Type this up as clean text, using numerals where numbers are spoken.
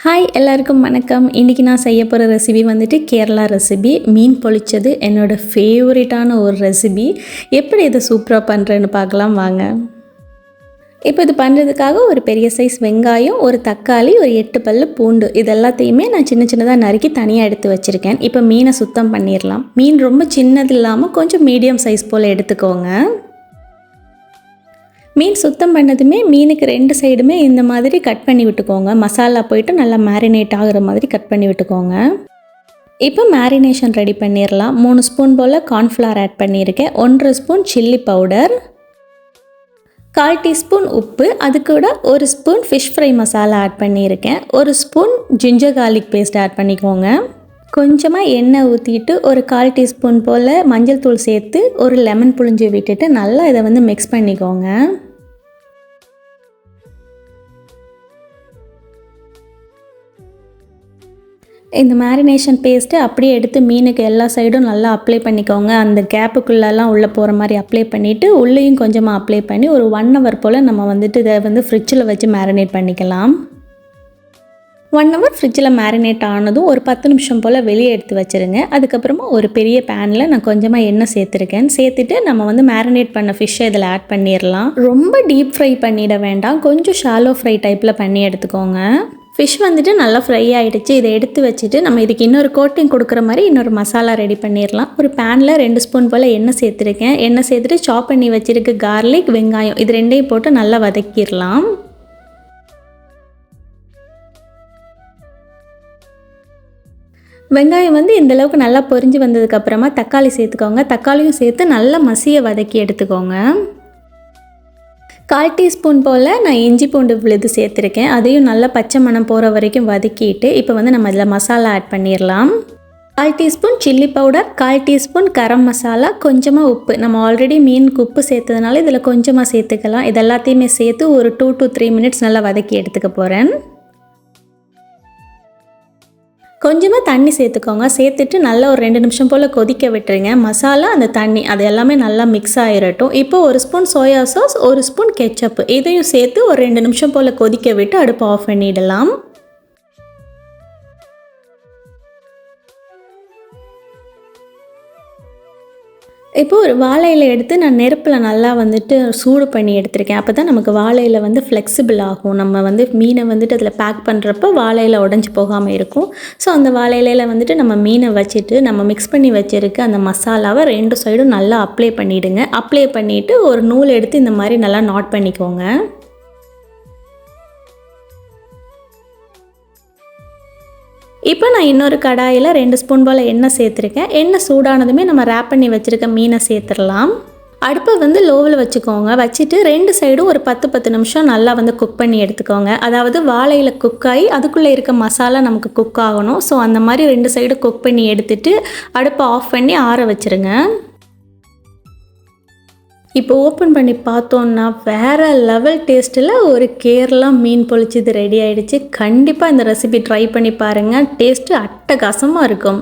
Hi எல்லாருக்கும் வணக்கம். இன்றைக்கி நான் செய்ய போகிற ரெசிபி வந்துட்டு கேரளா ரெசிபி. மீன் பொழிச்சது என்னோடய ஃபேவரட்டான ஒரு ரெசிபி. எப்படி இதை சூப்பராக பண்ணுறேன்னு பார்க்கலாம் வாங்க. இப்போ இது பண்ணுறதுக்காக ஒரு பெரிய சைஸ் வெங்காயம், ஒரு தக்காளி, ஒரு 8 பல்லு பூண்டு இது எல்லாத்தையுமே நான் சின்ன சின்னதாக நறுக்கி தனியாக எடுத்து வச்சுருக்கேன். இப்போ மீனை சுத்தம் பண்ணிடலாம். மீன் ரொம்ப சின்னது இல்லாமல் கொஞ்சம் மீடியம் சைஸ் போல் எடுத்துக்கோங்க. மீன் சுத்தம் பண்ணதுமே மீனுக்கு 2 சைடுமே இந்த மாதிரி கட் பண்ணி விட்டுக்கோங்க. மசாலா போயிட்டு நல்லா மேரினேட் ஆகிற மாதிரி கட் பண்ணி விட்டுக்கோங்க. இப்போ மேரினேஷன் ரெடி பண்ணிடலாம். 3 ஸ்பூன் போல் கார்ன்ஃப்ளவர் ஆட் பண்ணியிருக்கேன். 1.5 ஸ்பூன் சில்லி பவுடர், 1/4 டீஸ்பூன் உப்பு, அது கூட 1 spoon fish fry masala add பண்ணியிருக்கேன். 1 spoon ginger garlic paste add பண்ணிக்கோங்க. கொஞ்சமாக எண்ணெய் ஊற்றிட்டு ஒரு 1/4 டீஸ்பூன் போல் மஞ்சள் தூள் சேர்த்து ஒரு லெமன் புழிஞ்சு விட்டுட்டு நல்லா இதை மிக்ஸ் பண்ணிக்கோங்க. இந்த மேரினேஷன் பேஸ்ட்டு அப்படியே எடுத்து மீனுக்கு எல்லா சைடும் நல்லா அப்ளை பண்ணிக்கோங்க. அந்த கேப்புக்குள்ளெல்லாம் உள்ளே போகிற மாதிரி அப்ளை பண்ணிவிட்டு உள்ளேயும் கொஞ்சமாக அப்ளை பண்ணி ஒரு 1 ஹவர் போல் நம்ம இதை ஃப்ரிட்ஜில் வச்சு மேரினேட் பண்ணிக்கலாம். 1 ஹவர் ஃப்ரிட்ஜில் மேரினேட் ஆனதும் ஒரு 10 நிமிஷம் போல் வெளியே எடுத்து வச்சுருங்க. அதுக்கப்புறமா ஒரு பெரிய பேனில் நான் கொஞ்சமாக எண்ணெய் சேர்த்துட்டு நம்ம மேரினேட் பண்ண ஃபிஷ்ஷை இதில் ஆட் பண்ணிடலாம். ரொம்ப டீப் ஃப்ரை பண்ணிட வேண்டாம், கொஞ்சம் ஷாலோ ஃப்ரை டைப்பில் பண்ணி எடுத்துக்கோங்க. ஃபிஷ் நல்லா ஃப்ரை ஆகிடுச்சு. இதை எடுத்து வச்சுட்டு நம்ம இதுக்கு இன்னொரு கோட்டிங் கொடுக்குற மாதிரி இன்னொரு மசாலா ரெடி பண்ணிடலாம். ஒரு பேனில் 2 ஸ்பூன் போல் எண்ணெய் சேர்த்துருக்கேன். எண்ணெய் சேர்த்துட்டு சாப் பண்ணி வச்சுருக்க கார்லிக், வெங்காயம் இது 2ஐயும் போட்டு நல்லா வதக்கிடலாம். வெங்காயம் இந்தளவுக்கு நல்லா பொரிஞ்சு வந்ததுக்கப்புறமா தக்காளி சேர்த்துக்கோங்க. தக்காளியும் சேர்த்து நல்லா மசிய வதக்கி எடுத்துக்கோங்க. 1/4 டீஸ்பூன் போல் நான் இஞ்சி பூண்டு விழுது சேர்த்துருக்கேன். அதையும் நல்லா பச்சை மணம் போகிற வரைக்கும் வதக்கிட்டு இப்போ நம்ம இதில் மசாலா ஆட் பண்ணிடலாம். 1/4 teaspoon chilli powder, 1/4 teaspoon garam masala, கொஞ்சமாக உப்பு. நம்ம ஆல்ரெடி மீனுக்கு உப்பு சேர்த்ததுனால இதில் கொஞ்சமாக சேர்த்துக்கலாம். இது எல்லாத்தையுமே சேர்த்து ஒரு 2 to 3 மினிட்ஸ் நல்லா வதக்கி எடுத்துக்க போகிறேன். கொஞ்சமாக தண்ணி சேர்த்துக்கோங்க. சேர்த்துட்டு நல்லா ஒரு 2 நிமிஷம் போல் கொதிக்க விட்டுருங்க. மசாலா அந்த தண்ணி அது எல்லாமே நல்லா மிக்ஸ் ஆகிரட்டும். இப்போ 1 spoon soya sauce, 1 spoon ketchup இதையும் சேர்த்து ஒரு 2 நிமிஷம் போல் கொதிக்க விட்டு அடுப்பை ஆஃப் பண்ணிடலாம். இப்போ ஒரு வாழை இலை எடுத்து நான் நெருப்பில் நல்லா சூடு பண்ணி எடுத்திருக்கேன். அப்போ தான் நமக்கு வாழை இலை ஃப்ளெக்சிபிள் ஆகும். நம்ம மீனை அதில் பேக் பண்ணுறப்போ வாழை இலை உடஞ்சி போகாமல் இருக்கும். ஸோ அந்த வாழை இலையில் நம்ம மீனை வச்சுட்டு நம்ம மிக்ஸ் பண்ணி வச்சுருக்க அந்த மசாலாவை 2 சைடும் நல்லா அப்ளை பண்ணிவிடுங்க. அப்ளை பண்ணிவிட்டு ஒரு நூல் எடுத்து இந்த மாதிரி நல்லா நாட் பண்ணிக்கோங்க. இப்போ நான் இன்னொரு கடாயில் 2 ஸ்பூன் போல் எண்ணெய் சேர்த்துருக்கேன். எண்ணெய் சூடானதுமே நம்ம ரேப் பண்ணி வச்சுருக்க மீனை சேர்த்துடலாம். அடுப்பை லோவில் வச்சுக்கோங்க. வச்சுட்டு 2 சைடும் ஒரு 10 நிமிஷம் நல்லா குக் பண்ணி எடுத்துக்கோங்க. அதாவது வாழையில் குக் ஆகி அதுக்குள்ளே இருக்க மசாலா நமக்கு குக் ஆகணும். ஸோ அந்த மாதிரி 2 சைடு குக் பண்ணி எடுத்துகிட்டு அடுப்பை ஆஃப் பண்ணி ஆற வச்சுருங்க. இப்போ ஓப்பன் பண்ணி பார்த்தோன்னா வேறு லெவல் டேஸ்ட்டில் ஒரு கேரளா மீன் பொழிச்சது ரெடி ஆகிடுச்சு. கண்டிப்பாக இந்த ரெசிபி ட்ரை பண்ணி பாருங்கள். டேஸ்ட்டு அட்டகாசமாக இருக்கும்.